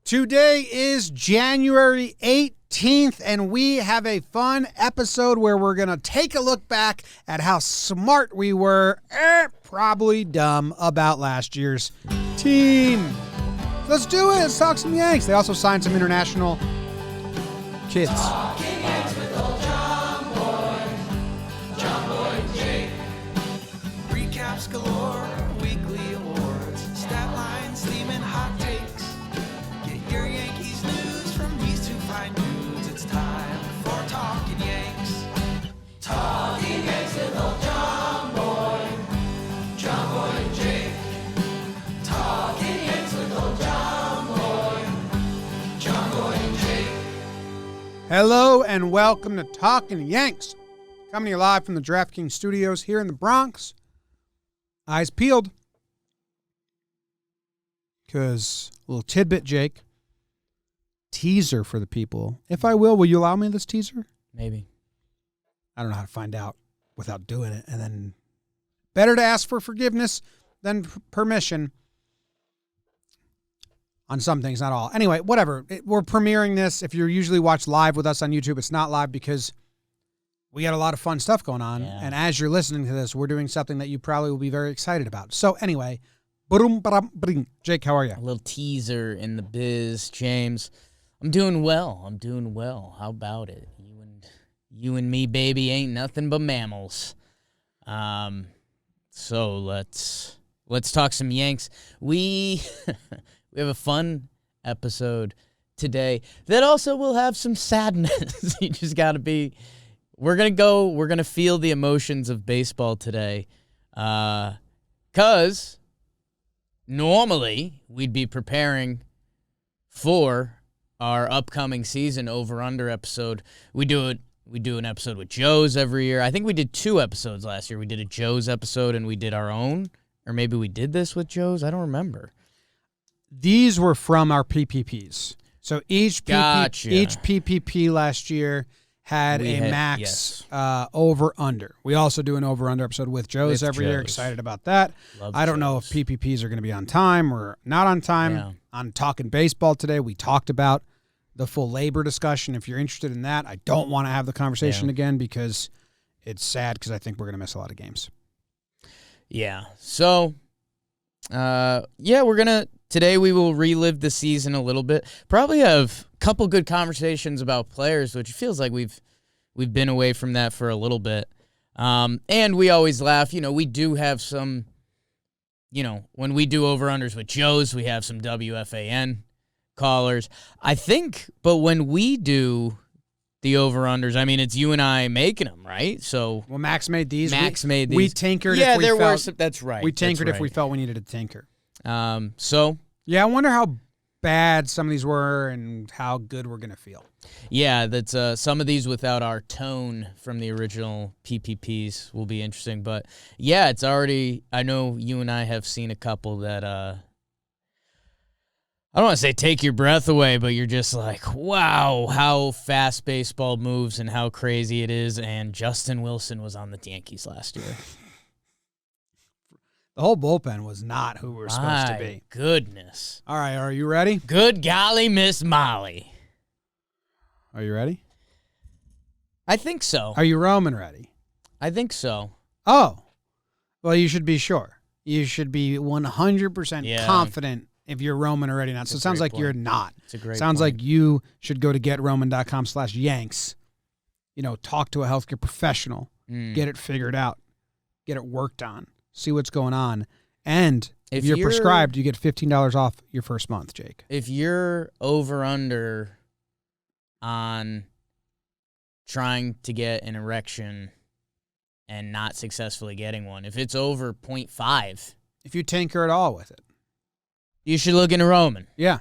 Today is January 18th, and we have a fun episode where we're going to take a look back at how smart we were, probably dumb, about last year's team. Let's do it. Let's talk some Yanks. They also signed some international kids. Talking Yanks with old JOMBOY and Jake. Recaps galore, weekly awards, stat lines, theme, and hot takes. Get your Yankees news from these two fine dudes. It's time for Talkin' Yanks. Talking Yanks with old JOMBOY and Jake. Talking Yanks with old JOMBOY and Jake. Hello and welcome to Talkin' Yanks. Coming to you live from the DraftKings studios here in the Bronx. Eyes peeled. Because a little tidbit, Jake. Teaser for the people. If I will you allow me this teaser? Maybe. I don't know how to find out without doing it. And then better to ask for forgiveness than permission on some things, not all. Anyway, whatever. We're premiering this. If you usually watch live with us on YouTube, it's not live because we got a lot of fun stuff going on. Yeah. And as you're listening to this, we're doing something that you probably will be very excited about. So anyway, boom. Jake, how are you? A little teaser in the biz, James. I'm doing well. How about it? You and me, baby, ain't nothing but mammals. So let's talk some Yanks. We we have a fun episode today that also will have some sadness. You just gotta be. We're gonna feel the emotions of baseball today, 'cause normally we'd be preparing for our upcoming season over-under episode. We do an episode with Joe's every year. I think we did 2 episodes last year. We did a Joe's episode and we did our own. Or maybe we did this with Joe's. I don't remember. These were from our PPPs. So each Gotcha. each PPP last year had max over-under. We also do an over-under episode with Joe's every year. Excited about that. I don't know if PPPs are going to be on time or not on time. Yeah. On Talking Baseball today, we talked about the full labor discussion. If you're interested in that, I don't want to have the conversation again because it's sad because I think we're going to miss a lot of games. Yeah. So, today we will relive the season a little bit. Probably have a couple good conversations about players, which feels like we've been away from that for a little bit. And we always laugh. We do have some, when we do over-unders with Joe's, we have some WFAN callers. I think, but when we do the over-unders, I mean, it's you and I making them, right? So, well, Max made these. We tinkered. Yeah, if we there felt, were some. That's right. We tinkered if we felt we needed to tinker. Yeah, I wonder how bad some of these were and how good we're going to feel. Yeah, that's some of these without our tone from the original PPPs will be interesting. But, yeah, it's already – I know you and I have seen a couple that I don't want to say take your breath away, but you're just like, wow, how fast baseball moves and how crazy it is. And Justin Wilson was on the Yankees last year. The whole bullpen was not who we were supposed to be. Goodness. All right, are you ready? Good golly, Miss Molly. Are you ready? I think so. Are you Roman ready? I think so. Oh, well, you should be sure. You should be 100% confident if you're Roman already not. So it sounds like you're not. It's a great Sounds point. like you should go to GetRoman.com/Yanks. Talk to a healthcare professional. Get it figured out. Get it worked on. See what's going on. And if you're prescribed, you get $15 off your first month, Jake. If you're over-under on trying to get an erection and not successfully getting one, if it's over 0.5. If you tinker at all with it. You should look into Roman. Yeah.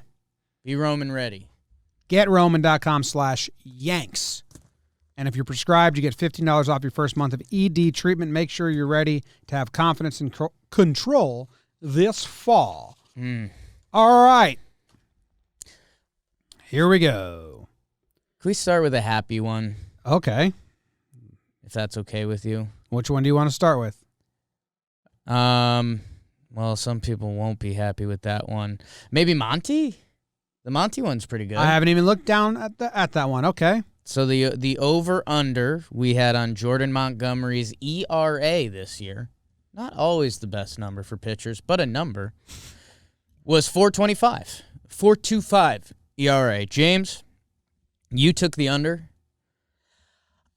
Be Roman ready. GetRoman.com/Yanks. And if you're prescribed, you get $15 off your first month of ED treatment. Make sure you're ready to have confidence and control this fall. All right. Here we go. Can we start with a happy one? Okay. If that's okay with you. Which one do you want to start with? Well, some people won't be happy with that one. Maybe Monty? The Monty one's pretty good. I haven't even looked down at that one. Okay. So the over-under we had on Jordan Montgomery's ERA this year, not always the best number for pitchers, but a number, was 4.25. 4.25 ERA. James, you took the under.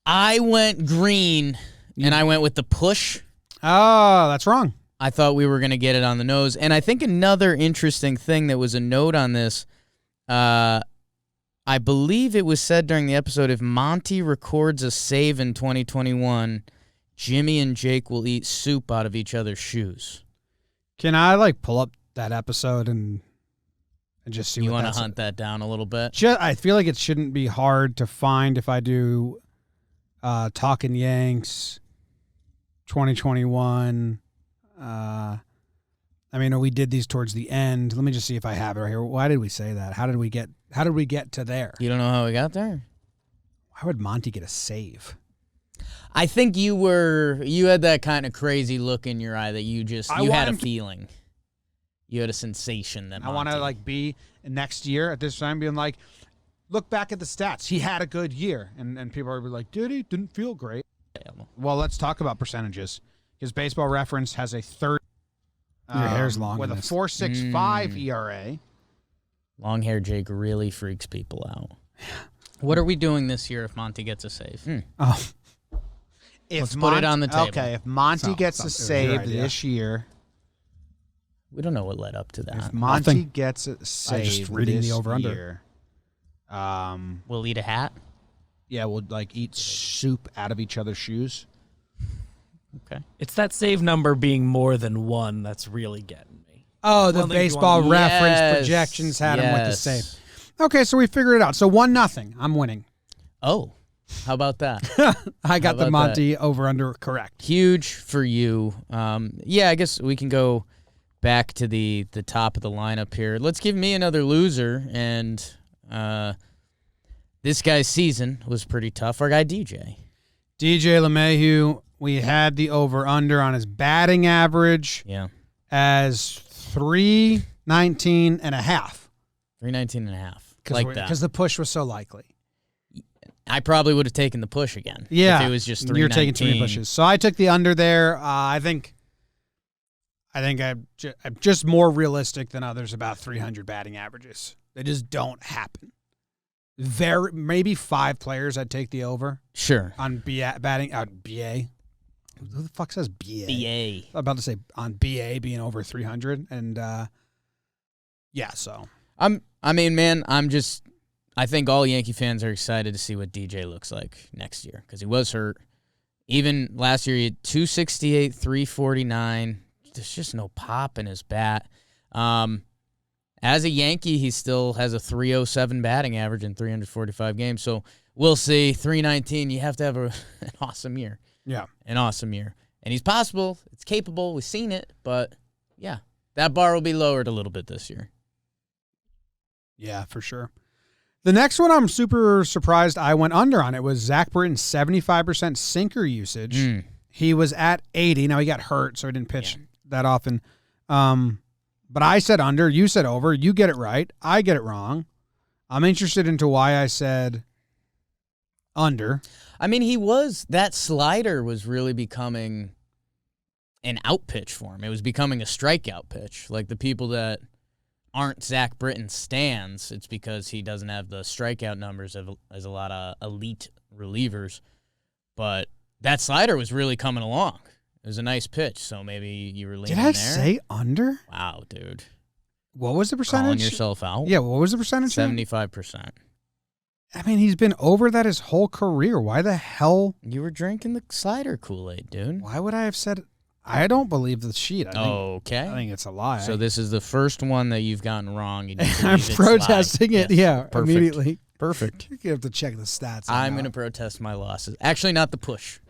I went green, and I went with the push. Oh, that's wrong. I thought we were going to get it on the nose. And I think another interesting thing that was a note on this, I believe it was said during the episode, if Monty records a save in 2021, Jimmy and Jake will eat soup out of each other's shoes. Can I pull up that episode and just see you what want to hunt that down a little bit? I feel like it shouldn't be hard to find if I do Talkin Yanks 2021. We did these towards the end. Let me just see if I have it right here. Why did we say that? How did we get to there? You don't know how we got there? Why would Monty get a save? I think you had that kind of crazy look in your eye that you had a feeling. You had a sensation that I want to be next year at this time being like, look back at the stats. He had a good year. And people are like, did he? Didn't feel great. Well, let's talk about percentages. Because Baseball Reference has a third. Your hair's long. With a 4.65 ERA. Long hair Jake really freaks people out. What are we doing this year if Monty gets a save? Oh. Let's put it on the table. Okay, if Monty gets a save this year. We don't know what led up to that. If Monty gets a save just reading this the over-under. year, we'll eat a hat? Yeah, we'll eat soup out of each other's shoes. Okay. It's that save number being more than one that's really getting me. Oh, the Well, Baseball Reference projections had him with the save. Okay, so we figured it out. So 1-0. I'm winning. Oh, how about that? I got the Monty over-under correct. Huge for you. I guess we can go back to the top of the lineup here. Let's give me another loser, and this guy's season was pretty tough. Our guy DJ LeMahieu, we had the over-under on his batting average as 319 and a half. 319 and a half. Because the push was so likely. I probably would have taken the push again. Yeah. If it was just 319. You're taking too many pushes. So I took the under there. I think I'm just more realistic than others about 300 batting averages. They just don't happen. Maybe 5 players I'd take the over. Sure. On batting BA. Who the fuck says BA? BA. I'm about to say on BA being over 300 and so I think all Yankee fans are excited to see what DJ looks like next year because he was hurt. Even last year, he had 268, 349. There's just no pop in his bat. As a Yankee, he still has a 307 batting average in 345 games. So we'll see. 319, you have to have an awesome year. Yeah. An awesome year. And he's possible. It's capable. We've seen it. But, yeah, that bar will be lowered a little bit this year. Yeah, for sure. The next one I'm super surprised I went under on. It was Zach Britton's 75% sinker usage. He was at 80. Now, he got hurt, so he didn't pitch that often. But I said under. You said over. You get it right. I get it wrong. I'm interested into why I said under. I mean, that slider was really becoming an out pitch for him. It was becoming a strikeout pitch. Like the people that aren't Zach Britton stands, it's because he doesn't have the strikeout numbers as a lot of elite relievers. But that slider was really coming along. It was a nice pitch, so maybe you were leaning there. Did I say under? Wow, dude. What was the percentage? Calling yourself out? Yeah, what was the percentage? 75%. I mean, he's been over that his whole career. Why the hell? You were drinking the slider Kool-Aid, dude. Why would I have said I don't believe the sheet. I think it's a lie. So this is the first one that you've gotten wrong. I'm protesting it, immediately. Perfect. You have to check the stats. I'm going to protest my losses. Actually, not the push.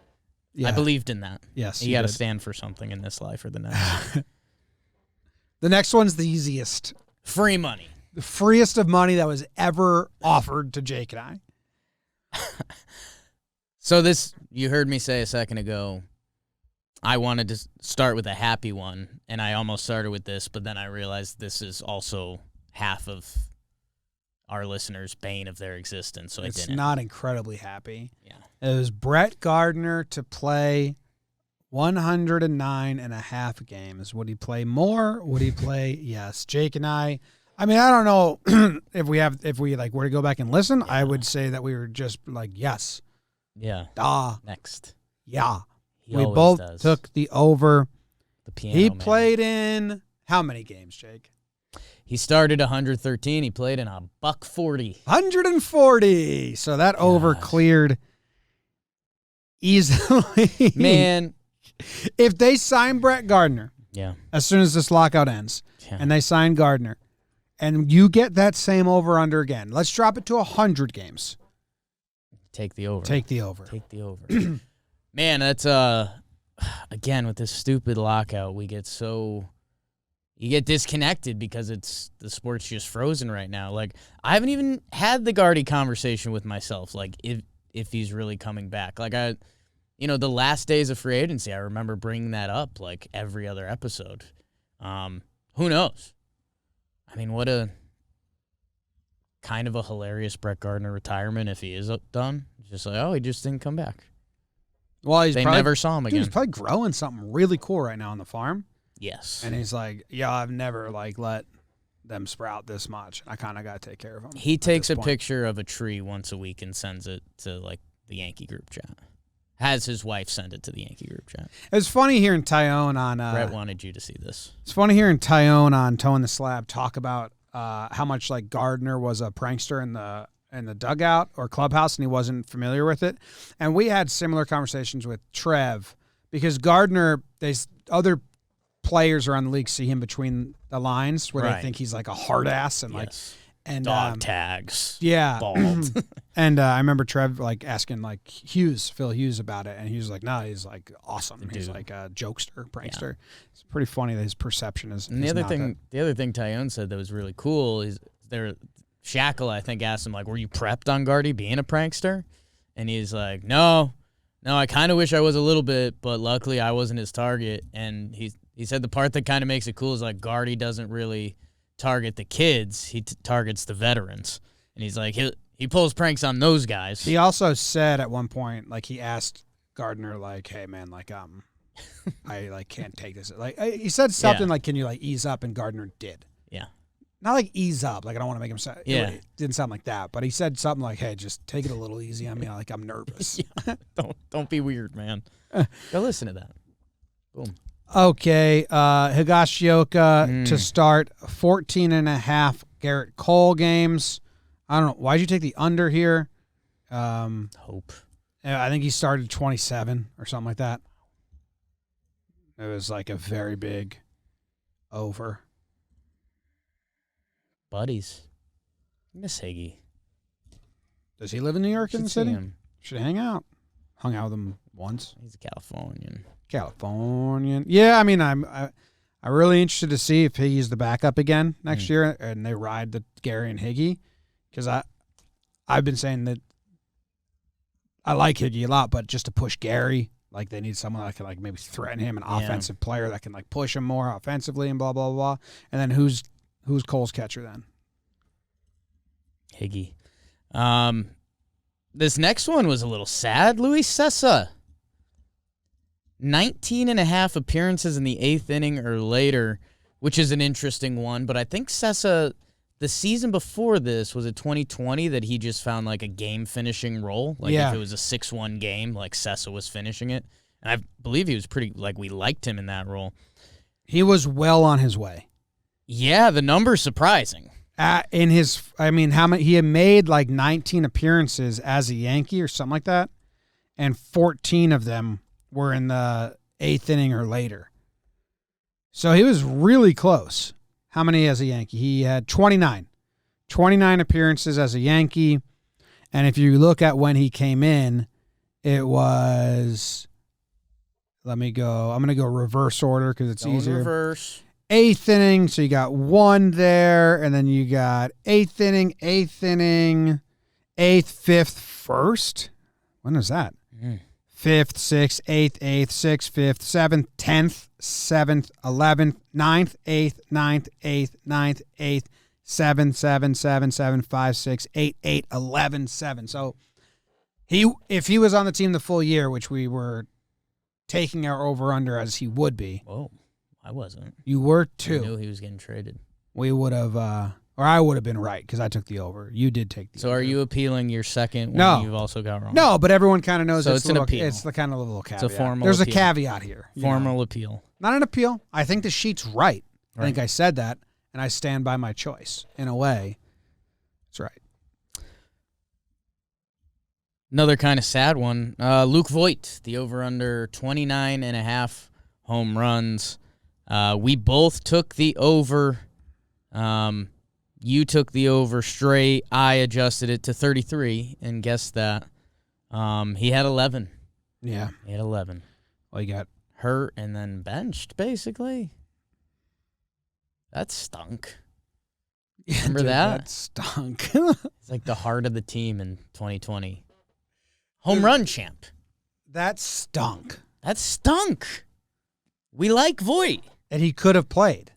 Yeah. I believed in that. Yes. You got to stand for something in this life or the next. The next one's the easiest. Free money. The freest of money that was ever offered to Jake and I. So this, you heard me say a second ago, I wanted to start with a happy one, and I almost started with this, but then I realized this is also half of our listeners' bane of their existence, so I It's didn't. not incredibly happy. Yeah. It was Brett Gardner to play 109.5 games. Would he play more? Would he play? Yes. Jake and I mean, I don't know if we like were to go back and listen, I would say that we were just like, yes. Yeah. Next. Yeah. He We always both does. took the over. The piano He man. played in how many games, Jake? He started 113. He played in a $140. 140. So that over Gosh. cleared easily. Man. If they sign Brett Gardner Yeah. as soon as this lockout ends, Yeah. and they sign Gardner, and you get that same over-under again, let's drop it to 100 games. Take the over. Take the over. Take the over. Man, that's again with this stupid lockout, you get disconnected because the sport's just frozen right now. Like I haven't even had the Gardy conversation with myself, like if he's really coming back. Like the last days of free agency, I remember bringing that up like every other episode. Who knows? I mean, what a kind of a hilarious Brett Gardner retirement if he is done. It's just like, oh, he just didn't come back. Well, They never saw him Dude, again. he's probably growing something really cool right now on the farm. Yes. And he's like, yeah, I've never let them sprout this much. I kind of got to take care of them. He takes a point. picture of a tree once a week and sends it to the Yankee group chat. Has his wife send it to the Yankee group chat. It's funny hearing Tyone on. Brett wanted you to see this. It's funny hearing Tyone on Towing the Slab talk about how much Gardner was a prankster in the dugout or clubhouse, and he wasn't familiar with it. And we had similar conversations with Trev because Gardner, other players around the league see him between the lines where they Right. think he's like a hard ass and Yes. and Dog tags. yeah. Bald. And I remember Trev asking Phil Hughes about it, and he was like, "No, he's awesome. He's Dude. like a jokester, prankster." It's pretty funny that his perception is. And the other thing Tyone said that was really cool is Shackle, I think, asked him were you prepped on Gardy being a prankster? And he's like, no, I kind of wish I was a little bit, but luckily I wasn't his target. And he said the part that kind of makes it cool is Gardy doesn't really target the kids, he targets the veterans. And he's like, he pulls pranks on those guys. He also said at one point, he asked Gardner, "Hey man, I can't take this." He said something "Can you ease up?" And Gardner did. Yeah. Not ease up. I don't want to make him sound. Yeah. It didn't sound like that, but he said something "Hey, just take it a little easy on me. I'm nervous." Yeah. Don't be weird, man. Go listen to that. Boom. Okay, Higashioka to start 14.5 Garrett Cole games. I don't know. Why'd you take the under here? Hope. I think he started 27 or something like that. It was a very big over. Buddies. Miss Higgy. Does he live in New York in the Should see city? him. Should hang out. Hung out with him once. He's a Californian. Californian. Yeah, I mean, I'm really interested to see if Higgy's the backup again next year, and they ride the Gary and Higgy, because I've been saying that I like Higgy a lot, but just to push Gary, they need someone that can maybe threaten him, an offensive player that can push him more offensively and blah blah blah. And then who's Cole's catcher then? Higgy. This next one was a little sad. Luis Sessa. 19.5 appearances in the 8th inning or later, which is an interesting one. But I think Sessa, the season before this, was it 2020 that he just found a game-finishing role? If it was a 6-1 game, Sessa was finishing it. And I believe he was pretty, we liked him in that role. He was well on his way. Yeah, the number's surprising. How many? He had made 19 appearances as a Yankee or something like that, and 14 of them were in the 8th inning or later. So he was really close. How many as a Yankee? He had 29 appearances as a Yankee, and if you look at when he came in, it was. Let me go. I'm going to go reverse order because it's easier. Reverse. 8th inning, so you got 1 there, and then you got 8th inning, 8th, 5th, 1st. When was that? 5th, 6th, 8th, 6th, 5th, 7th, 10th, 7th, 11th, 9th, 8th, 9th, 8th, 9th, 8th, 7, 7, 7, 7, 5, 6, 8, 8, 11, 7. So if he was on the team the full year, which we were taking our over-under as he would be. Whoa, I wasn't. You were I too. knew he was getting traded. We would have, or I would have been right because I took the over. You did take the So over. are you appealing your second one No. you've also got wrong? No, but everyone kind of knows So it's it's an appeal. It's the kind of little caveat. It's a formal There's appeal. a caveat here. you know. Formal appeal. Not an appeal. I think the sheet's right. I think Right. I said that, and I stand by my choice. In a way, it's right. Another kind of sad one. Luke Voigt, the over-under 29.5 home runs. We both took the over. You took the over straight. I adjusted it to 33 and guessed that. He had 11. Yeah. He had 11. Well, you got Hurt and then benched, basically. That stunk. Remember Dude, that? That stunk. It's like the heart of the team in 2020. Home run champ. That stunk. That stunk. We like Voigt. And he could have played.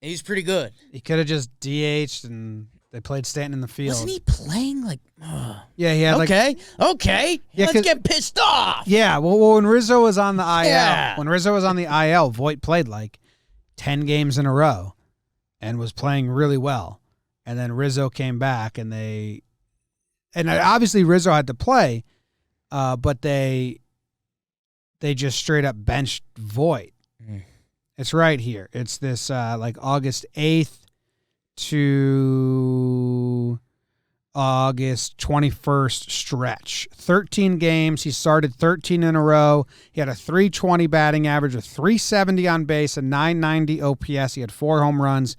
He's pretty good. He could have just DH'd and they played Stanton in the field. Wasn't he playing like... Yeah, he had okay. Yeah, Let's 'cause- get pissed off. Yeah, well, when Rizzo was on the IL, Yeah. Voit played like 10 games in a row and was playing really well. And then Rizzo came back and obviously Rizzo had to play, but they just straight up benched Voit. Mm. It's right here. It's this like August 8th to August 21st stretch. 13 games. He started 13 in a row. He had a 320 batting average, a 370 on base, a 990 OPS. He had 4 home runs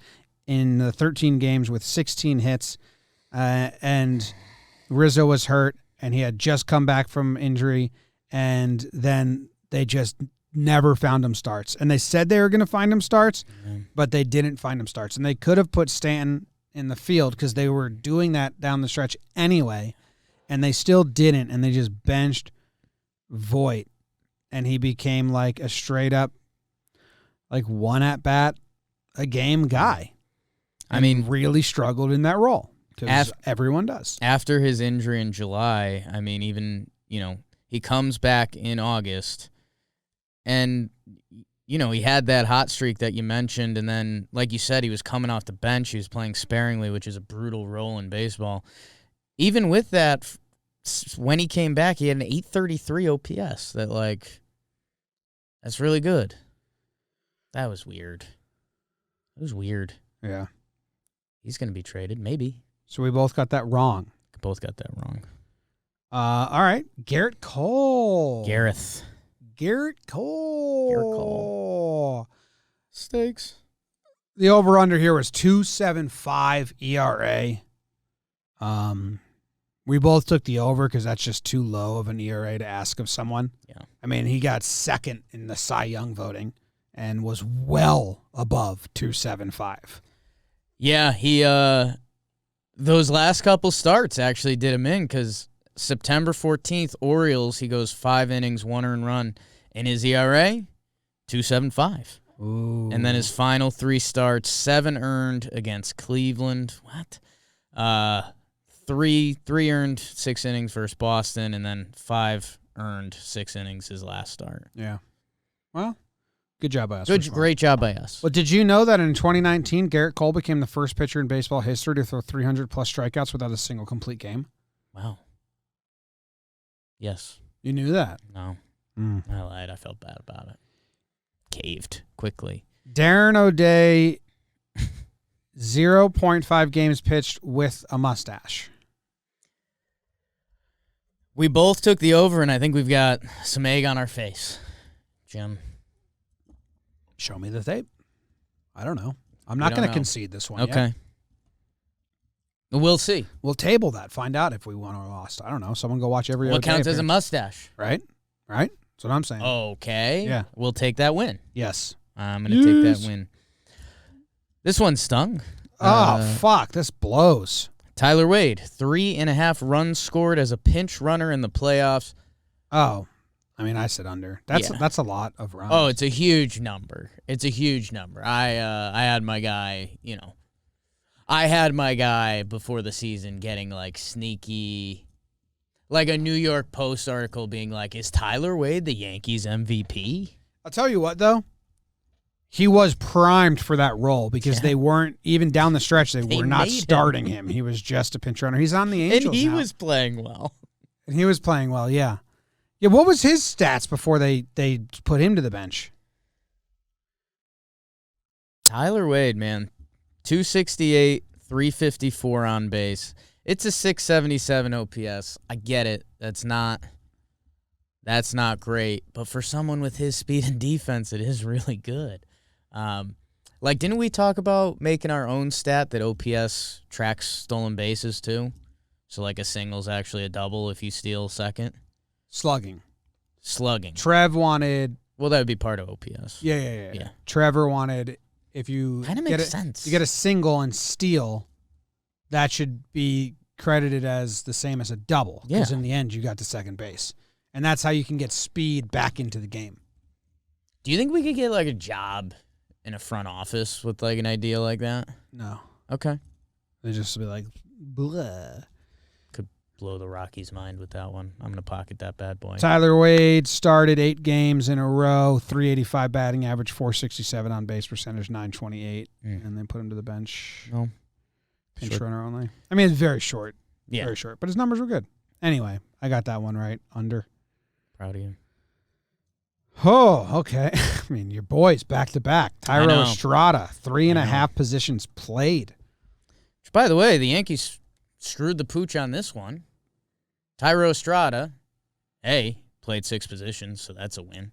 in the 13 games with 16 hits. And Rizzo was hurt, and he had just come back from injury, and then they just never found him starts. And they said they were going to find him starts, but they didn't find him starts. And they could have put Stanton in the field because they were doing that down the stretch anyway, and they still didn't, and they just benched Voit, and he became like a straight-up like one at-bat a game guy. I mean, really struggled in that role because everyone does. After his injury in July, I mean, even, he comes back in August, and, he had that hot streak that you mentioned, and then, like you said, he was coming off the bench. He was playing sparingly, which is a brutal role in baseball. Even with that, when he came back, he had an 833 OPS. That's really good. That was weird. It was weird. Yeah. He's going to be traded, maybe. So we both got that wrong. Both got that wrong. All right. Garrett Cole. Gareth. Garrett Cole. Garrett Cole. Stakes. The over-under here was 2.75 ERA. We both took the over because that's just too low of an ERA to ask of someone. Yeah. I mean, he got second in the Cy Young voting and was well above 2.75. Yeah, he those last couple starts actually did him in because September 14th, Orioles, he goes 5 innings, 1 earned run, and his ERA, 2.75. Ooh. And then his final 3 starts, 7 earned against Cleveland. What? 3 earned, 6 innings versus Boston, and then 5 earned, 6 innings his last start. Yeah. Well, good job by us. Great job by us. Well, did you know that in 2019, Garrett Cole became the first pitcher in baseball history to throw 300-plus strikeouts without a single complete game? Wow. Yes. You knew that? No. I lied. I felt bad about it. Caved quickly. Darren O'Day, 0.5 games pitched with a mustache. We both took the over, and I think we've got some egg on our face, Jim. Show me the tape. I don't know. I'm not going to concede this one Okay. yet. We'll see. We'll table that. Find out if we won or lost. I don't know. Someone go watch every What O'Day counts as a appearance. mustache? Right? Right? That's what I'm saying. Okay. Yeah. We'll take that win. Yes. I'm going to take that win. This one stung. Fuck. This blows. Tyler Wade, 3.5 runs scored as a pinch runner in the playoffs. Oh. I mean, I said under. That's a lot of runs. Oh, it's a huge number. It's a huge number. I had my guy, I had my guy before the season getting like sneaky, like a New York Post article being like, is Tyler Wade the Yankees MVP? I'll tell you what, though. He was primed for that role because they weren't, even down the stretch, they were not starting him. He was just a pinch runner. He's on the Angels And he now. was playing well. And he was playing well, yeah. Yeah, what was his stats before they put him to the bench? Tyler Wade, man. 268, 354 on base. It's a 677 OPS. I get it. That's not great. But for someone with his speed and defense, it is really good. Like, didn't we talk about making our own stat that OPS tracks stolen bases too? So, like, a single's actually a double if you steal second? Slugging. Trev wanted... Well, that would be part of OPS. Yeah. Trevor wanted, if you kind of makes sense. You get a single and steal, that should be credited as the same as a double. Because in the end, you got to second base. And that's how you can get speed back into the game. Do you think we could get, like, a job in a front office with, like, an idea like that? No. Okay. They just be like, blah. Could blow the Rockies' mind with that one. I'm going to pocket that bad boy. Tyler Wade started 8 games in a row, 385 batting average, 467 on base percentage, 928, and then put him to the bench. No. Pinch runner only. I mean, it's very short. Yeah. Very short. But his numbers were good. Anyway, I got that one right. Under. Proud of you. Oh, okay. I mean, your boys back-to-back. Tyro Estrada, 3.5 positions played. Which, by the way, the Yankees screwed the pooch on this one. Tyro Estrada, played 6 positions, so that's a win.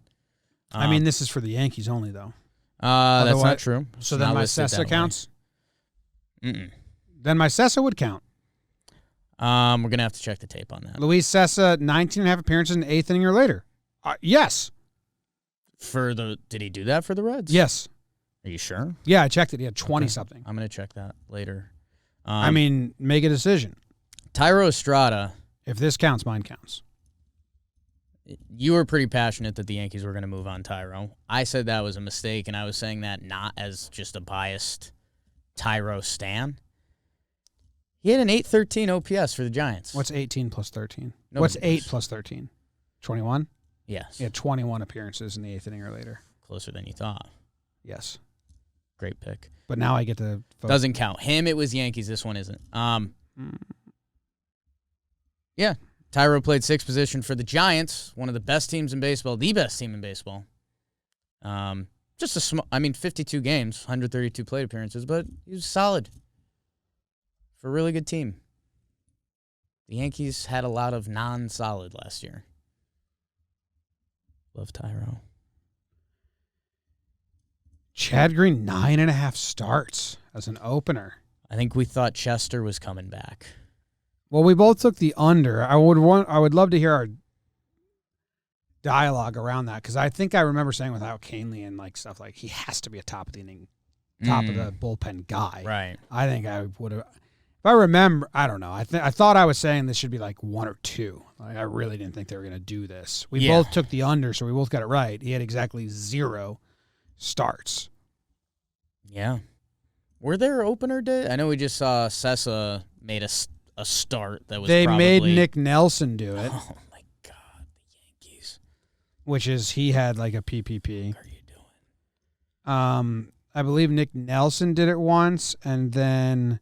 I mean, this is for the Yankees only, though. That's not true. So then my Sessa counts? Mm-mm. Then my Sessa would count. We're going to have to check the tape on that. Luis Sessa, 19.5 appearances in the 8th inning or later. Yes. Did he do that for the Reds? Yes. Are you sure? Yeah, I checked it. He had 20-something. I'm going to check that later. I mean, make a decision. Tyro Estrada. If this counts, mine counts. You were pretty passionate that the Yankees were going to move on Tyro. I said that was a mistake, and I was saying that not as just a biased Tyro stan. He had an 813 OPS for the Giants. What's 18 plus 13? Nobody What's 8 knows. plus 13? 21? Yes. He had 21 appearances in the 8th inning or later. Closer than you thought. Yes. Great pick. But now I get to vote. Doesn't count. Him, it was Yankees. This one isn't. Yeah. Tyro played 6 position for the Giants, one of the best teams in baseball, the best team in baseball. Just a small, 52 games, 132 plate appearances, but he was solid for a really good team. The Yankees had a lot of non-solid last year. Love Tyro. Chad Green, 9.5 starts as an opener. I think we thought Chester was coming back. Well, we both took the under. I would love to hear our dialogue around that because I think I remember saying without Canely and like stuff like he has to be a top of the inning, top of the bullpen guy. Right. I think I would have. If I remember, I don't know. I thought I was saying this should be like 1 or 2. Like I really didn't think they were going to do this. We both took the under, so we both got it right. He had exactly 0 starts. Yeah. Were there opener days? I know we just saw Sessa made a start that was They probably... made Nick Nelson do it. Oh, my God. The Yankees. Which is he had like a PPP. What are you doing? I believe Nick Nelson did it once, and then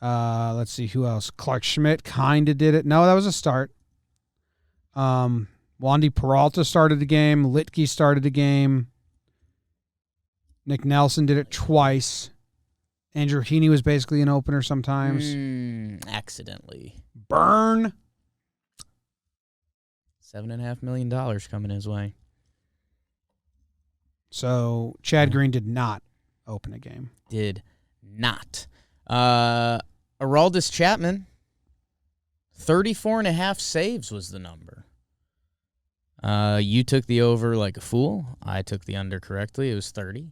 let's see who else. Clark Schmidt kind of did it. No, that was a start. Wandy Peralta started the game. Litke started the game. Nick Nelson did it twice. Andrew Heaney was basically an opener sometimes. Accidentally. Burn. $7.5 million coming his way. So Chad Green did not open a game. Did not. Aroldis Chapman, 34.5 saves was the number. You took the over like a fool. I took the under correctly. It was 30.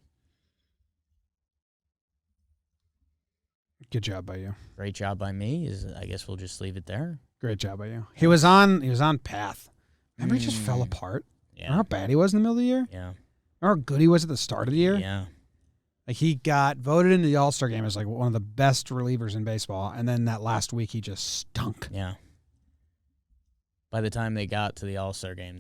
Good job by you. Great job by me. I guess we'll just leave it there. Great job by you. He was on path. Remember he just fell apart? Yeah. Remember how bad he was in the middle of the year? Yeah. Remember how good he was at the start of the year? Yeah. Like, he got voted into the All-Star game as, like, one of the best relievers in baseball, and then that last week he just stunk. Yeah. By the time they got to the All-Star game,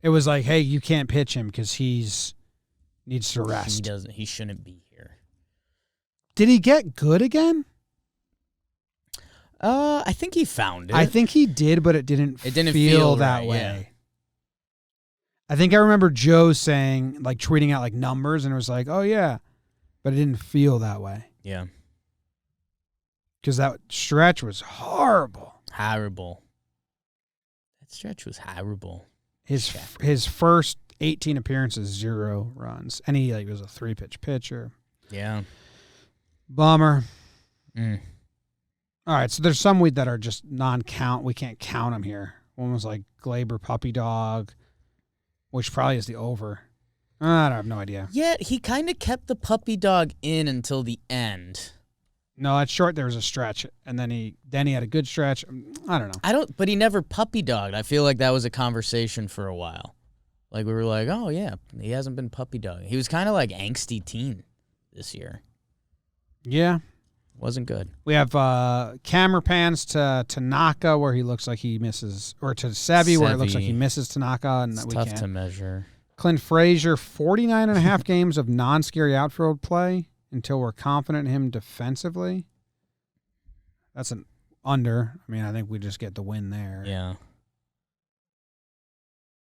It was like, hey, you can't pitch him because needs to rest. He shouldn't be here. Did he get good again? I think he found it. I think he did, but it didn't feel that right, way. Yeah. I think I remember Joe saying, like, tweeting out, like, numbers, and it was like, oh, yeah. But it didn't feel that way. Yeah. Because that stretch was horrible. Horrible. That stretch was horrible. His first 18 appearances, 0 runs. And he was a 3-pitch pitcher. Yeah. Bummer. Mm. All right, so there's some that are just non-count. We can't count them here. One was like Glaber Puppy Dog, which probably is the over. I have no idea. Yeah, he kind of kept the puppy dog in until the end. No, at short there was a stretch, and then he had a good stretch. I don't know. But he never puppy dogged. I feel like that was a conversation for a while. Like, we were like, oh yeah, he hasn't been puppy dogging. He was kind of like angsty teen this year. Yeah. Wasn't good. We have camera pans to Tanaka where he looks like he misses, or to Sevy where it looks like he misses Tanaka, and It's we tough can't. to measure. Clint Frazier, 49.5 games of non-scary outfield play until we're confident in him defensively. That's an under. I mean, I think we just get the win there. Yeah.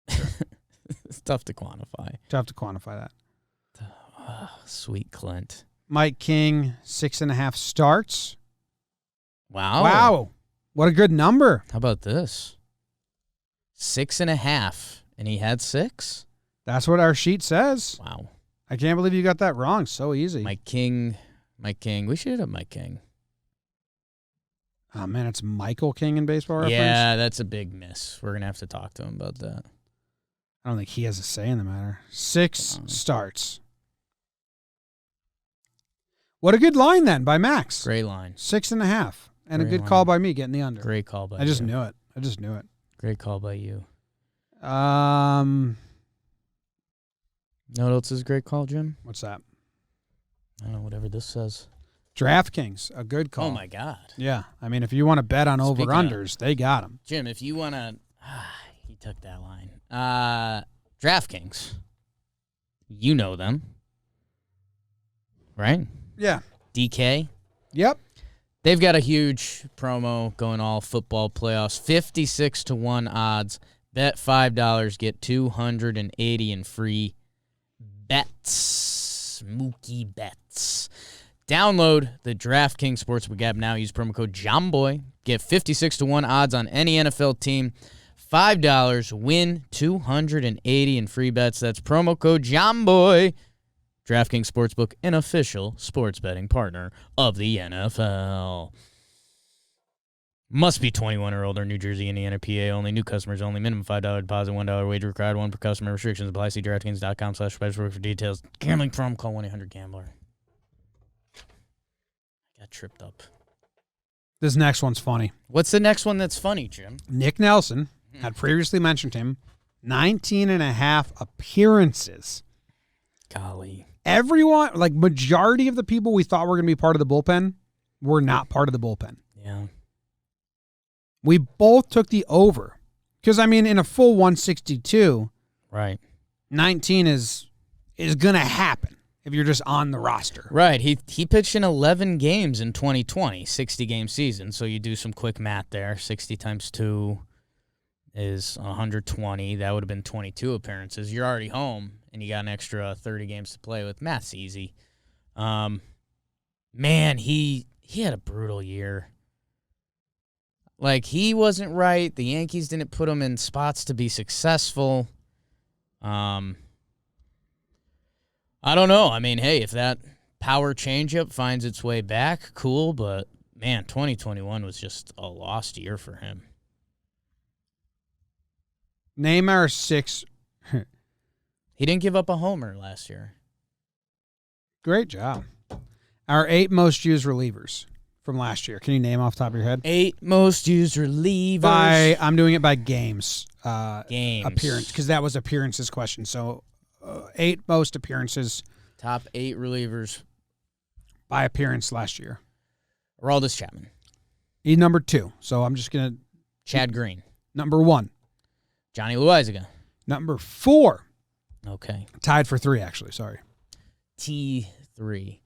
It's tough to quantify. Tough to quantify that. Oh, sweet Clint. Mike King, 6.5 starts. Wow. Wow. What a good number. How about this? 6.5, and he had 6? That's what our sheet says. Wow. I can't believe you got that wrong. So easy. Mike King. We should have Mike King. Oh, man, it's Michael King in Baseball Reference? Yeah, that's a big miss. We're going to have to talk to him about that. I don't think he has a say in the matter. 6 starts. What a good line then by Max. Great line. 6.5. And Great a good line. call by me getting the under. Great call by you. I just knew it. Great call by you. What's You know what else is a great call, Jim? that? I don't know, whatever this says. DraftKings, a good call. Oh, my God. Yeah. I mean, if you want to bet on Speaking over-unders, they got them. Jim, if you want to... he took that line. DraftKings. You know them. Right? Yeah. DK. Yep. They've got a huge promo going all football playoffs. 56-1 odds. Bet $5, get $280 in free bets. Mookie bets. Download the DraftKings Sportsbook app now. Use promo code JOMBOY. Get 56-1 odds on any NFL team. $5, win $280 in free bets. That's promo code JOMBOY. DraftKings Sportsbook, an official sports betting partner of the NFL. Must be 21 or older. New Jersey, Indiana, PA only. New customers only. Minimum $5 deposit, $1 wager required. 1 per customer. Restrictions apply. See DraftKings.com/sportsbook for details. Gambling problem? Call 1-800-GAMBLER. Got tripped up. This next one's funny. What's the next one that's funny, Jim? Nick Nelson had previously mentioned him. 19.5 appearances. Golly. Everyone, like majority of the people we thought were going to be part of the bullpen were not part of the bullpen. Yeah. We both took the over. Because, I mean, in a full 162, Right. 19 is going to happen if you're just on the roster. Right. He pitched in 11 games in 2020, 60-game season. So you do some quick math there. 60 times 2 is 120. That would have been 22 appearances. You're already home, and you got an extra 30 games to play with. Math's easy. Man, he had a brutal year. Like, he wasn't right. The Yankees didn't put him in spots to be successful. I don't know. I mean, hey, if that power changeup finds its way back, cool. But, man, 2021 was just a lost year for him. Name our 6. He didn't give up a homer last year. Great job. Our 8 most used relievers from last year. Can you name off the top of your head? 8 most used relievers. I'm doing it by games. Games. Appearance, because that was appearances question. So 8 most appearances Top 8 relievers. by appearance last year. Aroldis Chapman. He's number 2. So I'm just going to... Chad Green. Number 1. Johnny Loizaga. Number 4. Okay. Tied for 3, actually. Sorry. T3.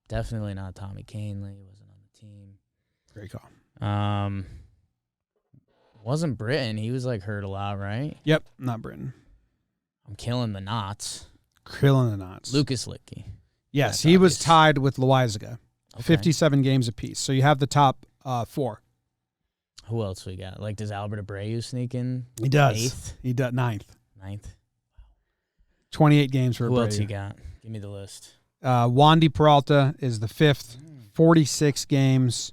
Definitely not Tommy Kahnle. He wasn't on the team. Great call. Wasn't Britton. He was like hurt a lot, right? Yep, not Britton. I'm killing the knots. Killing the knots. Lucas Littke. Yes, That's he was obvious. tied with Loizaga. Okay. 57 games apiece. So you have the top 4. Who else we got? Like, does Albert Abreu sneak in? He does. 8th? He does 9th. 9th? 28 games for Who Abreu. else you got? Give me the list. Wandy Peralta is the 5th, 46 games,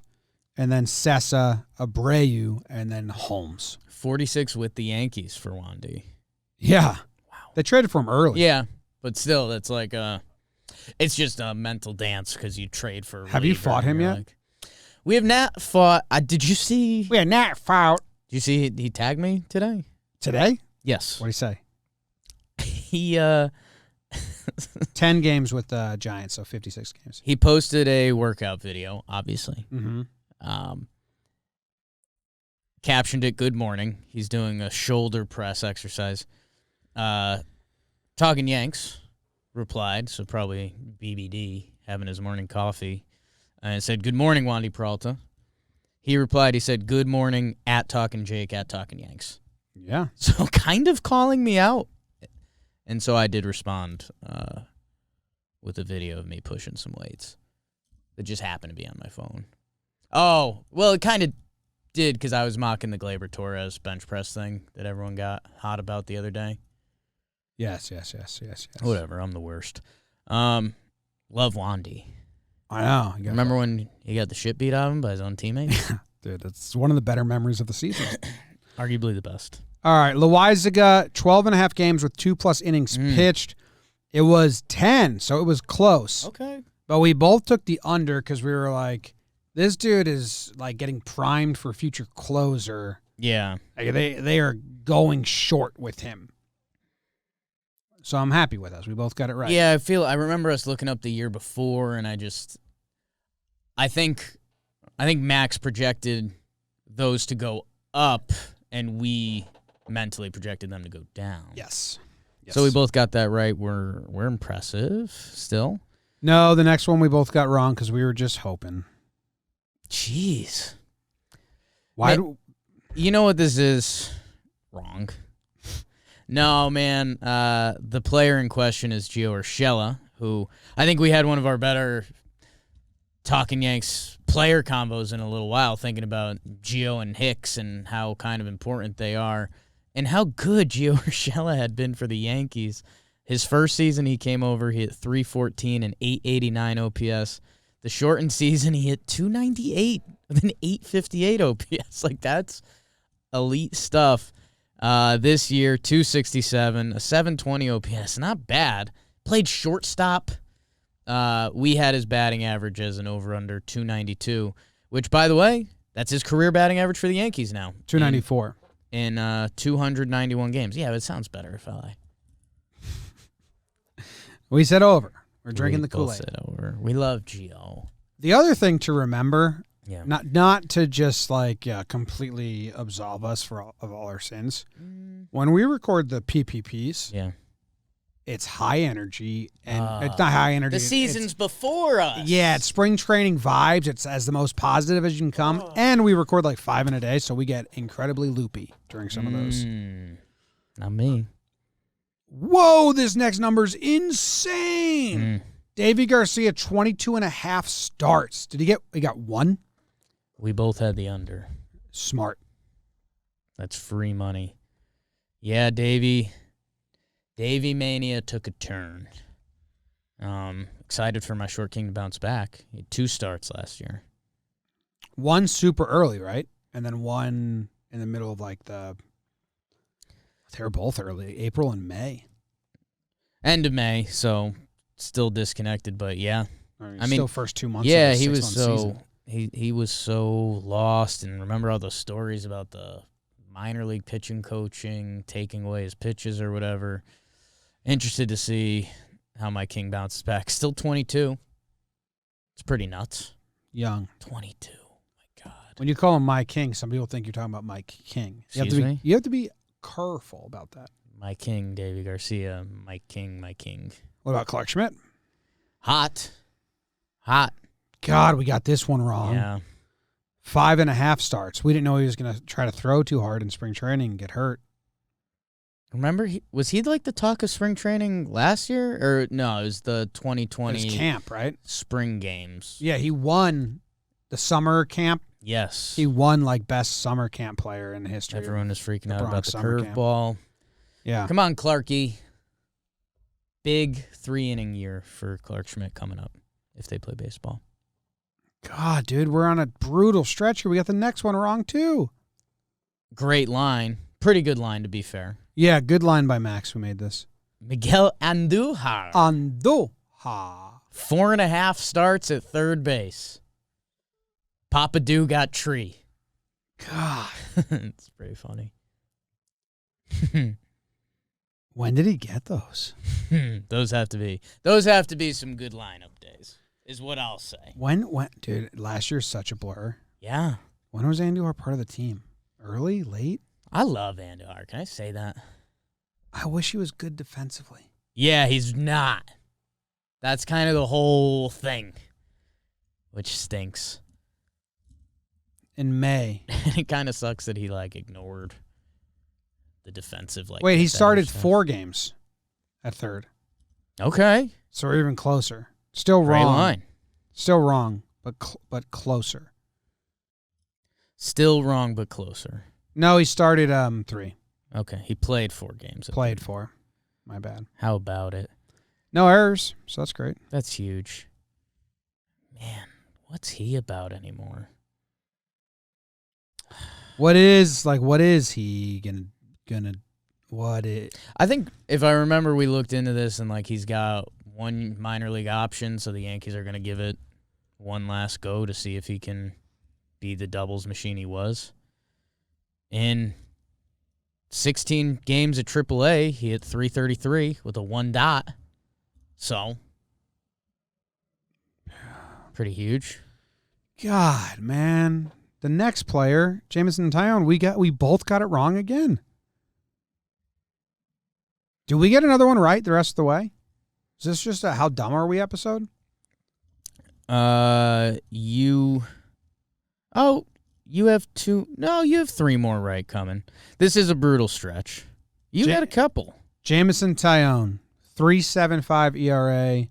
and then Sessa, Abreu, and then Holmes. 46 with the Yankees for Wandy. Yeah. Wow. They traded for him early. Yeah, but still, that's like it's just a mental dance because you trade for. Have you reliever fought him and you're yet? like- we have not fought. Did you see? We had not fought. Did you see he tagged me today? Today? Yes. What do you say? He 10 games with the Giants, so 56 games. he posted a workout video, obviously. Mm-hmm. Captioned it "Good morning." He's doing a shoulder press exercise. Talkin Yanks replied, so probably BBD having his morning coffee, and said, "Good morning, Wandy Peralta." He replied, he said, "Good morning at Talkin Jake at Talkin Yanks." Yeah. So kind of calling me out. And so I did respond with a video of me pushing some weights that just happened to be on my phone. Oh, well, it kind of did because I was mocking the Gleyber Torres bench press thing that everyone got hot about the other day. Yes. Whatever, I'm the worst. Love Wandy. I know. You got Remember when he got the shit beat out of him by his own teammate? Dude, that's one of the better memories of the season. Arguably the best. All right, Loizaga, 12.5 games with 2+ innings pitched. It was 10, so it was close. Okay. But we both took the under because we were like, this dude is like getting primed for future closer. Yeah. Like, they are going short with him. So I'm happy with us. We both got it right. Yeah, I remember us looking up the year before, and I think Max projected those to go up, and we mentally projected them to go down. Yes. So we both got that right. We're impressive still. No, the next one we both got wrong because we were just hoping. Jeez. Why? You know what this is? Wrong. No, man. The player in question is Gio Urshela, who I think we had one of our better Talkin Yanks player combos in a little while, thinking about Gio and Hicks and how kind of important they are and how good Gio Urshela had been for the Yankees. His first season, he came over, he hit .314 and .889 OPS. The shortened season, he hit .298 with an .858 OPS. Like, that's elite stuff. This year, .267, a .720 OPS. Not bad. Played shortstop. We had his batting average as an over-under .292, which, by the way, that's his career batting average for the Yankees now. .294. In 291 games. Yeah, it sounds better if I... We said over. We're drinking the both Kool-Aid. said over. We love Gio. The other thing to remember, Yeah. not to just like completely absolve us of all our sins. When we record the PPPs, Yeah. it's high energy, and it's not high energy. The season's before us. Yeah, it's spring training vibes. It's as the most positive as you can come, and we record like 5 in a day, so we get incredibly loopy during some of those. Not me. Whoa, this next number's insane. Davey Garcia, 22.5 starts. Did he get? He got 1. We both had the under. Smart. That's free money. Yeah, Davey Mania took a turn. Excited for my short king to bounce back. He had 2 starts last year. 1 super early, right? And then 1 in the middle of like they were both early, April and May. End of May, so still disconnected, but yeah. I mean, I mean, still first 2 months. Yeah, of the he was 6-month so season. he was so lost, and remember all those stories about the minor league pitching coaching taking away his pitches or whatever. Interested to see how my king bounces back. Still 22. It's pretty nuts. Young. 22. My God. When you call him my king, some people think you're talking about Mike King. Excuse me? You have to be careful about that. My king, Davey Garcia. My king, my king. What about Clark Schmidt? Hot. God, we got this one wrong. Yeah. 5.5 starts. We didn't know he was going to try to throw too hard in spring training and get hurt. Remember, was he like the talk of spring training last year? Or no, it was the 2020 It was camp, right? spring games. Yeah, he won the summer camp. Yes. He won like best summer camp player in history. Everyone is freaking out Bronx about the summer camp. curveball. Yeah. Come on, Clarky. Big 3-inning year for Clark Schmidt coming up if they play baseball. God, dude, we're on a brutal stretch here. We got the next one wrong, too. Great line. Pretty good line, to be fair. Yeah, good line by Max who made this. Miguel Andujar. Andujar. 4.5 starts at third base. Papa Do got tree. God. It's pretty funny. When did he get those? Those have to be some good lineup days, is what I'll say. When, dude, last year's such a blur. Yeah. When was Andujar part of the team? Early, late? I love Andujar. Can I say that? I wish he was good defensively. Yeah, he's not. That's kind of the whole thing, which stinks. In May. It kind of sucks that he ignored the defensive Wait, he started stuff. 4 games at third. Okay. So we're even closer. Still Great wrong. line. Still wrong, but closer. Still wrong, but closer. No, he started 3. Okay, he played 4 games. Played 4. My bad. How about it? No errors, so that's great. That's huge. Man, what's he about anymore? What is he gonna I think if I remember, we looked into this and he's got 1 minor league option, so the Yankees are gonna give it one last go to see if he can be the doubles machine he was. In 16 games at AAA, he hit .333 with a 1 dot. So, pretty huge. God, man. The next player, Jameson Taillon, we both got it wrong again. Did we get another one right the rest of the way? Is this just a how dumb are we episode? You have 2. No, you have 3 more right coming. This is a brutal stretch. You got a couple. Jameson Taillon, 3.75 ERA.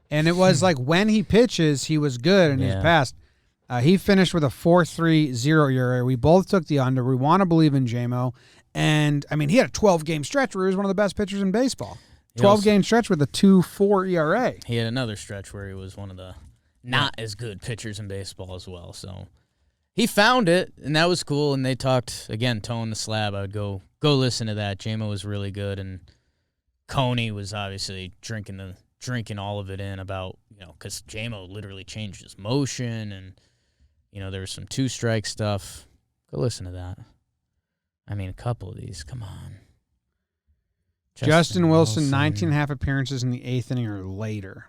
And it was when he pitches, he was good in his past. He finished with a 4.30 ERA. We both took the under. We want to believe in JMO. And, he had a 12-game stretch where he was one of the best pitchers in baseball. 12-game stretch with a 2.4 ERA. He had another stretch where he was one of the not as good pitchers in baseball as well. So he found it, and that was cool. And they talked, again, Towing the Slab. I would go listen to that. JMO was really good. And Coney was obviously drinking all of it in about, because JMO literally changed his motion and, there was some 2-strike stuff. Go listen to that. A couple of these. Come on. Justin Wilson, 19.5 appearances in the 8th inning or later.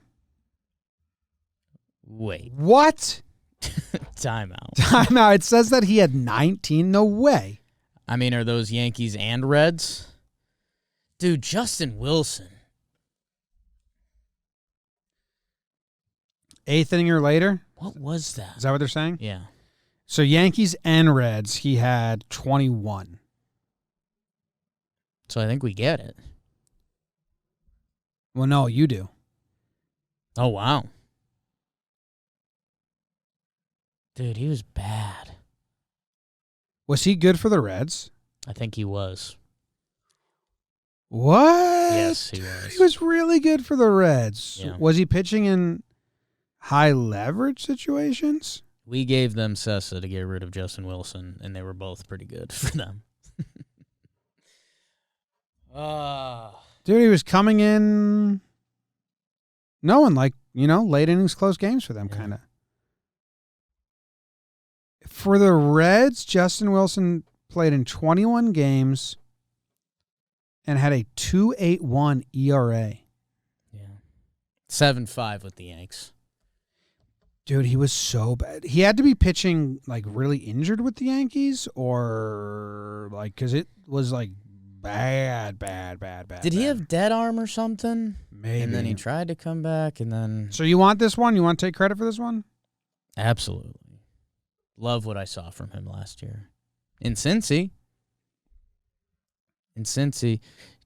Wait. What? Timeout. Timeout. It says that he had 19. No way. Are those Yankees and Reds? Dude, Justin Wilson. 8th inning or later? What was that? Is that what they're saying? Yeah. So Yankees and Reds, he had 21. So I think we get it. Well, no, you do. Oh, wow. Dude, he was bad. Was he good for the Reds? I think he was. What? Yes, he was. He was really good for the Reds. Yeah. Was he pitching in high leverage situations? We gave them Sessa to get rid of Justin Wilson, and they were both pretty good for them. Dude, he was coming in knowing, late innings, close games for them, kind of. For the Reds, Justin Wilson played in 21 games and had a 2.81 ERA. Yeah. 7-5 with the Yanks. Dude, he was so bad. He had to be pitching like really injured with the Yankees, or like because it was like bad. Did he have dead arm or something? Maybe. And then he tried to come back, and then So you want this one? You want to take credit for this one? absolutely love what I saw from him last year in Cincy.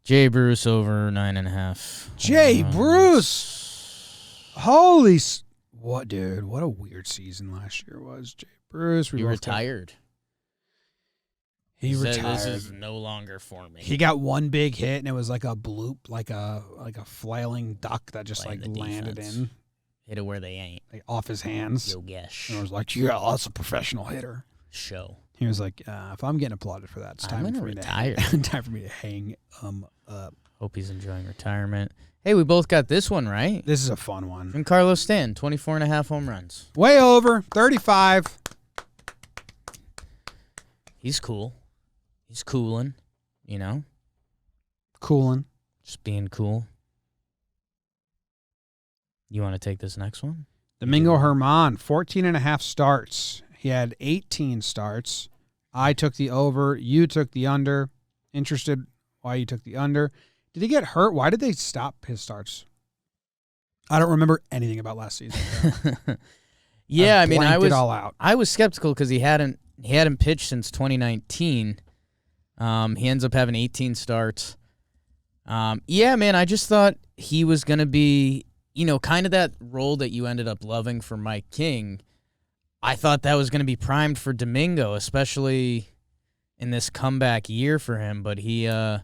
Jay Bruce over 9.5. Jay Bruce. Holy. What, dude? What a weird season last year was. Jay Bruce. He retired. He said, retired. "This is no longer for me." He got one big hit, and it was like a bloop, like a flailing duck that just Playing like the landed defense. in, Hit it where they ain't. like, off his hands. Yo, Gesh. And I was like, "Yeah, that's a professional hitter." Show. He was like, "If I'm getting applauded for that, it's I'm time gonna for retire." time for me to hang up." Hope he's enjoying retirement. Hey, we both got this one right. This is a fun one. Giancarlo Stanton, 24.5 home runs. Way over 35. He's cool. He's cooling, you know, Coolin'. just being cool. You want to take this next one? Domingo Germán, 14.5 starts. He had 18 starts. I took the over. You took the under. Interested why you took the under. Did he get hurt? Why did they stop his starts? I don't remember anything about last season. Yeah, I mean, blanked it all out. I was skeptical because he hadn't pitched since 2019. He ends up having 18 starts. Yeah, man, I just thought he was going to be, you know, kind of that role that you ended up loving for Mike King. I thought that was going to be primed for Domingo, especially in this comeback year for him. But he got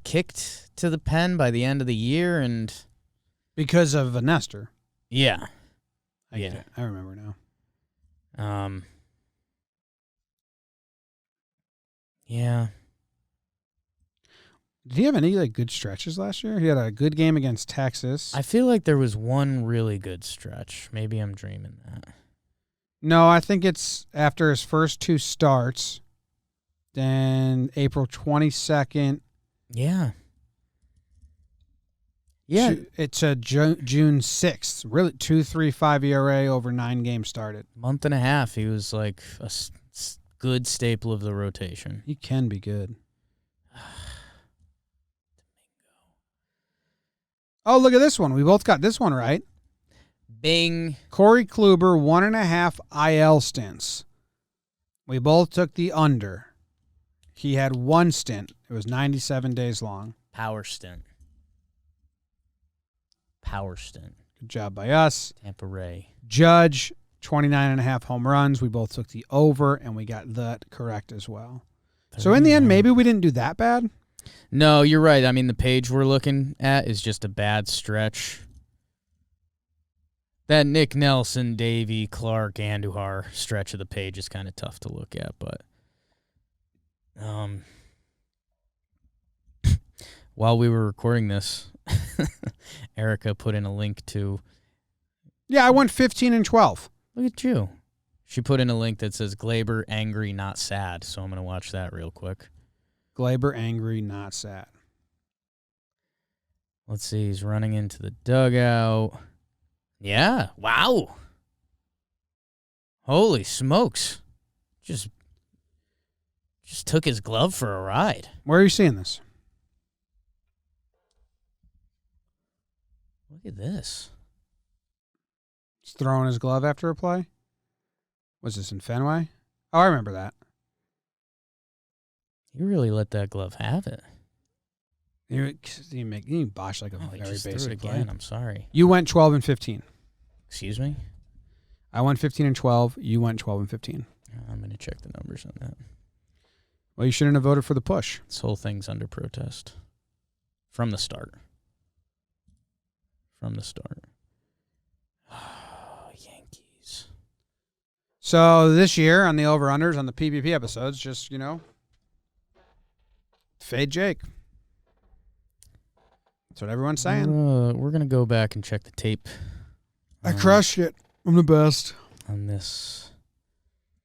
kicked to the pen by the end of the year, and Because of Nestor. yeah, I get it. I remember now. Yeah. Did he have any like good stretches last year? He had a good game against Texas. I feel like there was one really good stretch. Maybe I'm dreaming that. No, I think it's after his first two starts. Then April 22nd. Yeah. Yeah. It's a June 6th. Really, 2.35 ERA over 9 games started. Month and a half. He was like a good staple of the rotation. He can be good. Oh, look at this one. We both got this one right. Bing. Corey Kluber, 1.5 IL stints. We both took the under. He had one stint. It was 97 days long. Power stint. Good job by us. Tampa Ray. Judge, 29.5 home runs. We both took the over, and we got that correct as well. So in the end, maybe we didn't do that bad. No, you're right. I mean, the page we're looking at is just a bad stretch. That Nick Nelson, Davey, Clark, Andujar stretch of the page is kind of tough to look at, but while we were recording this, Erica put in a link to... Yeah, I went 15-12. Look at you. She put in a link that says Glaber, angry, not sad, so I'm going to watch that real quick. Glaber, angry, not sad. Let's see. He's running into the dugout. Yeah. Wow. Holy smokes. Just took his glove for a ride. Where are you seeing this? Look at this. He's throwing his glove after a play? Was this in Fenway? Oh, I remember that. You really let that glove have it. He botched like a He very just threw basic it play. again. I'm sorry. You went 12-15. Excuse me? I went 15-12. You went 12-15. I'm going to check the numbers on that. Well, you shouldn't have voted for the push. This whole thing's under protest. From the start. Yankees. So this year on the over-unders on the PPP episodes, just, fade Jake. That's what everyone's saying. We're going to go back and check the tape. I crushed it. I'm the best. On this.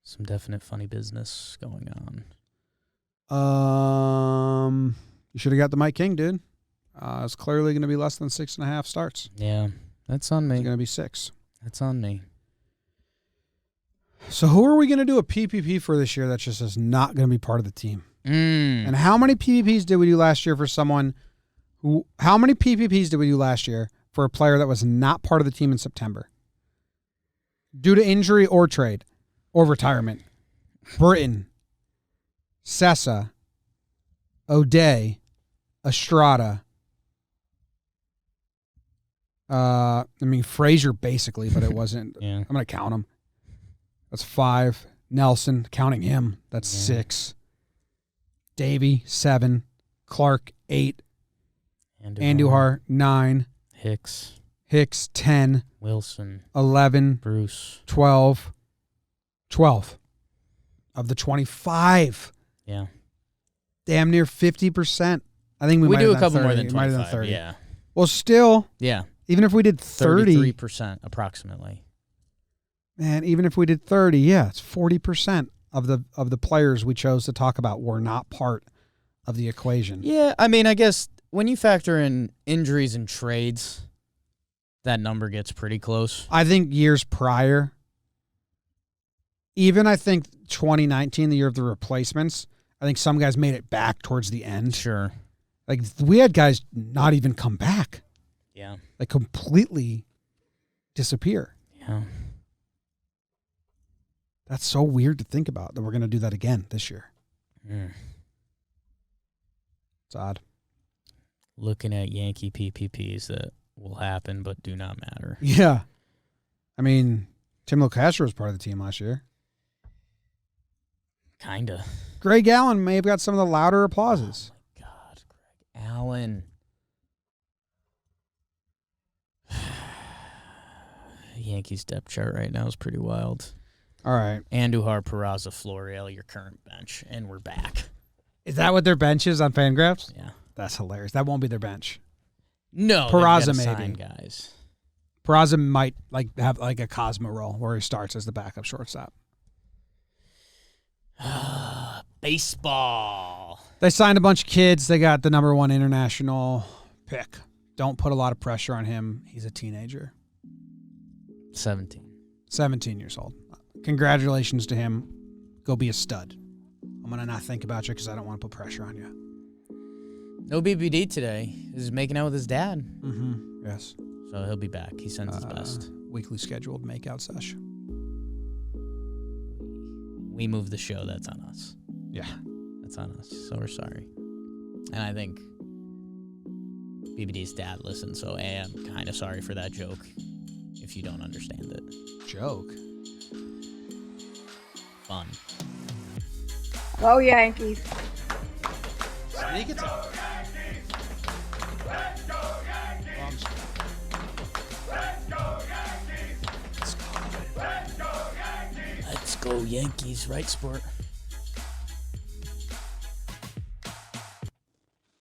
Some definite funny business going on. You should have got the Mike King, dude. It's clearly going to be less than 6.5 starts. Yeah, that's on me. It's going to be 6. That's on me. So who are we going to do a PPP for this year that just is not going to be part of the team? And how many PPPs did we do last year for someone who? How many PPPs did we do last year for a player that was not part of the team in September due to injury or trade or retirement? Britton, Sessa, O'Day, Estrada. Frazier basically, but it wasn't. Yeah. I'm going to count him. That's 5. Nelson, counting him, that's 6. Davey, 7. Clark, 8. Andujar, 9. Hicks, 10. Wilson, 11. Bruce. 12. 12 of the 25. Yeah. Damn near 50%. I think we might do have a done couple 30. more than We might have done 25. 30. Yeah. Well, still, Yeah. even if we did 30, 33% approximately. man, even if we did 30, yeah, it's 40% of the players we chose to talk about were not part of the equation. Yeah, I mean, I guess when you factor in injuries and trades, that number gets pretty close. I think years prior, even I think 2019, the year of the replacements, I think some guys made it back towards the end. Sure. Like, we had guys not even come back. Yeah. Like, completely disappear. Yeah. That's so weird to think about that we're going to do that again this year. Mm. It's odd. Looking at Yankee PPPs that will happen but do not matter. Yeah. I mean, Tim LeCastro was part of the team last year. Kinda. Greg Allen may have got some of the louder applauses. Oh my God, Greg Allen. Yankees depth chart right now is pretty wild. All right. Andujar, Peraza, Florial, your current bench, and we're back. Is that what their bench is on Fangraphs? Yeah. That's hilarious. That won't be their bench. No, Peraza they've gotta maybe. sign guys. Peraza might have a Cosmo role where he starts as the backup shortstop. Baseball. They signed a bunch of kids. They got the number 1 international pick. Don't put a lot of pressure on him. He's a teenager. 17 years old. Congratulations to him. Go be a stud. I'm going to not think about you because I don't want to put pressure on you. No BBD today. He's making out with his dad. Mm-hmm. Yes. So he'll be back. He sends his best. Weekly scheduled makeout sesh. We moved the show. That's on us. Yeah. That's on us. So we're sorry. And I think BBD's dad listened, so I'm kind of sorry for that joke if you don't understand it. Joke. Fun. Go Yankees. Sneak it up. Let's go Yankees, right, Sport?